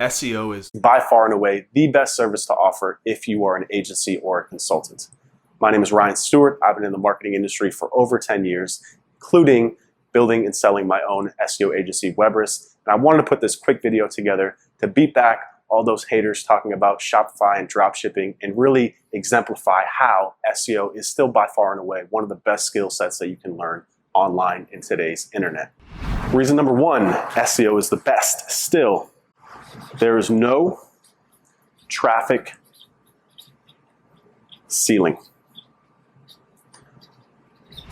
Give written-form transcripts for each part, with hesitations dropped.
SEO is by far and away the best service to offer if you are an agency or a consultant. My name is Ryan Stewart. I've been in the marketing industry for over 10 years, including building and selling my own SEO agency, Weberus. And I wanted to put this quick video together to beat back all those haters talking about Shopify and dropshipping and really exemplify how SEO is still by far and away one of the best skill sets that you can learn online in today's internet. Reason number one, SEO is the best still. There is no traffic ceiling.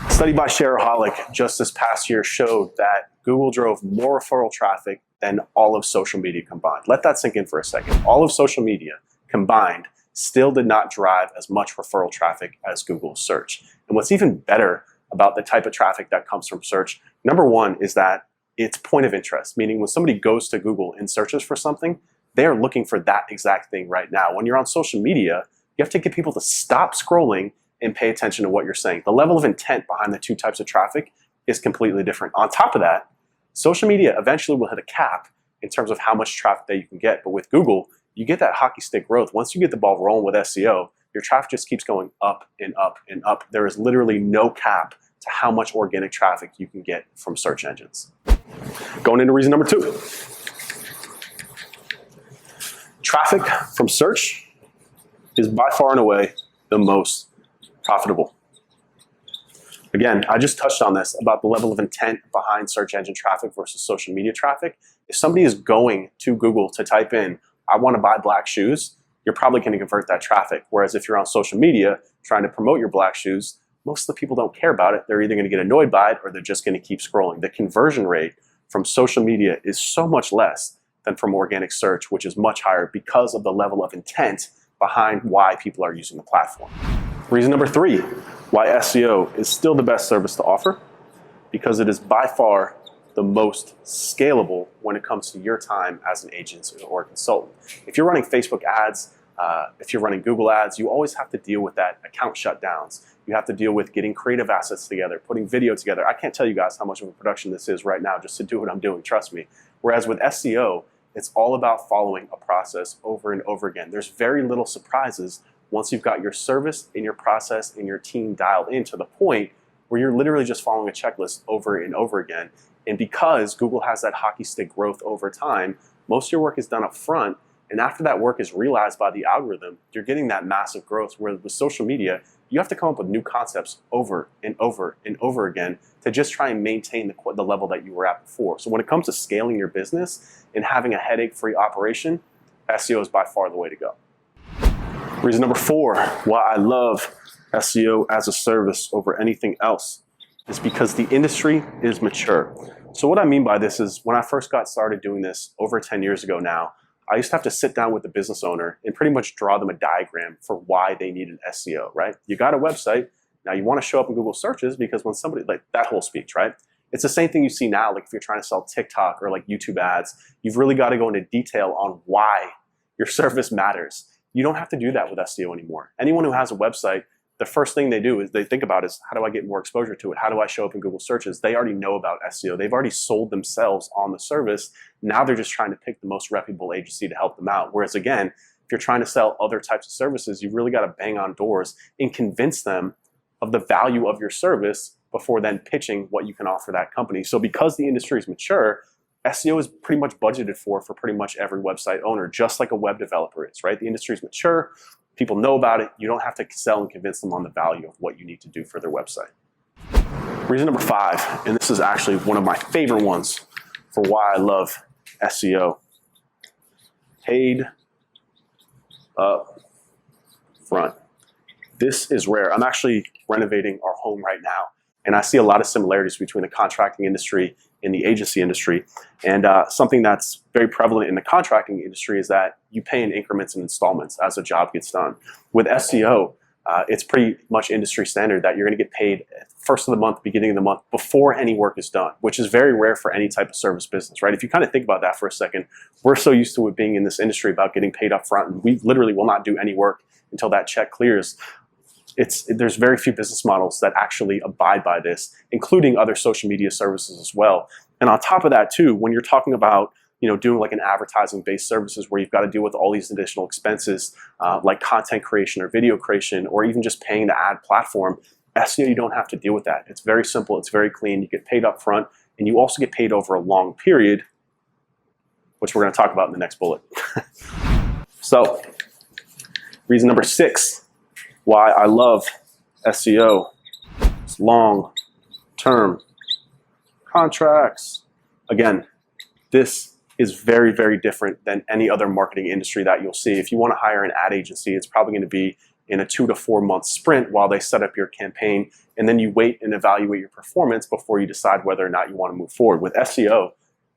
A study by Shareaholic just this past year showed that Google drove more referral traffic than all of social media combined. Let that sink in for a second. All of social media combined still did not drive as much referral traffic as Google search. And what's even better about the type of traffic that comes from search, number one, is that it's point of interest, meaning when somebody goes to Google and searches for something, they are looking for that exact thing right now. When you're on social media, you have to get people to stop scrolling and pay attention to what you're saying. The level of intent behind the two types of traffic is completely different. On top of that, social media eventually will hit a cap in terms of how much traffic that you can get. But with Google, you get that hockey stick growth. Once you get the ball rolling with SEO, your traffic just keeps going up and up and up. There is literally no cap to how much organic traffic you can get from search engines. Going into reason number two. Traffic from search is by far and away the most profitable. Again, I just touched on this about the level of intent behind search engine traffic versus social media traffic. If somebody is going to Google to type in, I want to buy black shoes, you're probably going to convert that traffic. Whereas if you're on social media trying to promote your black shoes, most of the people don't care about it. They're either going to get annoyed by it or they're just going to keep scrolling. The conversion rate from social media is so much less than from organic search, which is much higher because of the level of intent behind why people are using the platform. Reason number three, why SEO is still the best service to offer, because it is by far the most scalable when it comes to your time as an agent or a consultant. If you're running Facebook ads, if you're running Google ads, you always have to deal with that account shutdowns. You have to deal with getting creative assets together, putting video together. I can't tell you guys how much of a production this is right now just to do what I'm doing, trust me. Whereas with SEO, it's all about following a process over and over again. There's very little surprises once you've got your service and your process and your team dialed in to the point where you're literally just following a checklist over and over again. And because Google has that hockey stick growth over time, most of your work is done up front. And after that work is realized by the algorithm, you're getting that massive growth. Where with social media, you have to come up with new concepts over and over and over again to just try and maintain the level that you were at before. So when it comes to scaling your business and having a headache-free operation, SEO is by far the way to go. Reason number four, why I love SEO as a service over anything else, is because the industry is mature. So what I mean by this is when I first got started doing this over 10 years ago now, I used to have to sit down with the business owner and pretty much draw them a diagram for why they needed SEO, right? You got a website, now you want to show up in Google searches because when somebody, like that whole speech, right? It's the same thing you see now, like if you're trying to sell TikTok or like YouTube ads, you've really got to go into detail on why your service matters. You don't have to do that with SEO anymore. Anyone who has a website, the first thing they do is they think about is, how do I get more exposure to it? How do I show up in Google searches? They already know about SEO. They've already sold themselves on the service. Now they're just trying to pick the most reputable agency to help them out. Whereas again, if you're trying to sell other types of services, you've really got to bang on doors and convince them of the value of your service before then pitching what you can offer that company. So because the industry is mature, SEO is pretty much budgeted for pretty much every website owner, just like a web developer is, right? The industry is mature. People know about it. You don't have to sell and convince them on the value of what you need to do for their website. Reason number five, and this is actually one of my favorite ones for why I love SEO. Paid up front. This is rare. I'm actually renovating our home right now, and I see a lot of similarities between the contracting industry and the agency industry. And something that's very prevalent in the contracting industry is that you pay in increments and installments as a job gets done. With SEO, it's pretty much industry standard that you're going to get paid first of the month, beginning of the month, before any work is done, which is very rare for any type of service business, right? If you kind of think about that for a second, we're so used to it being in this industry about getting paid up front, and we literally will not do any work until that check clears. There's very few business models that actually abide by this, including other social media services as well. And on top of that too, when you're talking about doing like an advertising-based services where you've got to deal with all these additional expenses, like content creation or video creation, or even just paying the ad platform, SEO, you don't have to deal with that. It's very simple. It's very clean. You get paid up front, and you also get paid over a long period, which we're going to talk about in the next bullet. So, reason number 6 why I love SEO is long-term contracts. Again, this is very, very different than any other marketing industry that you'll see. If you want to hire an ad agency, it's probably going to be in a 2 to 4 month sprint while they set up your campaign, and then you wait and evaluate your performance before you decide whether or not you want to move forward. With SEO,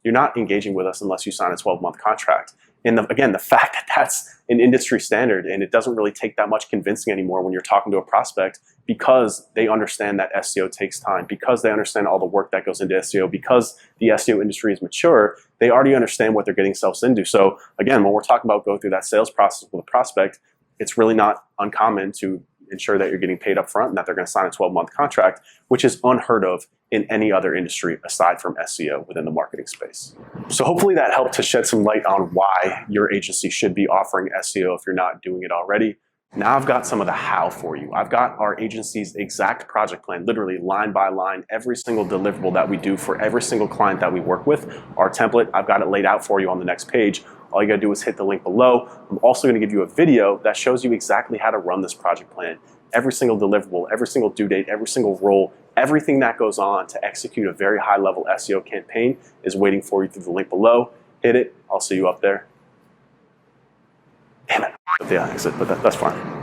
you're not engaging with us unless you sign a 12-month contract. And again, the fact that that's an industry standard, and it doesn't really take that much convincing anymore when you're talking to a prospect, because they understand that SEO takes time, because they understand all the work that goes into SEO, because the SEO industry is mature, they already understand what they're getting themselves into. So again, when we're talking about going through that sales process with a prospect, it's really not uncommon to ensure that you're getting paid up front and that they're going to sign a 12-month contract, which is unheard of in any other industry aside from SEO within the marketing space. So hopefully that helped to shed some light on why your agency should be offering SEO if you're not doing it already. Now I've got some of the how for you. I've got our agency's exact project plan, literally line by line, every single deliverable that we do for every single client that we work with. Our template, I've got it laid out for you on the next page. All you gotta do is hit the link below. I'm also gonna give you a video that shows you exactly how to run this project plan. Every single deliverable, every single due date, every single role, everything that goes on to execute a very high level SEO campaign is waiting for you through the link below. Hit it, I'll see you up there. Damn it, the exit, but that's fine.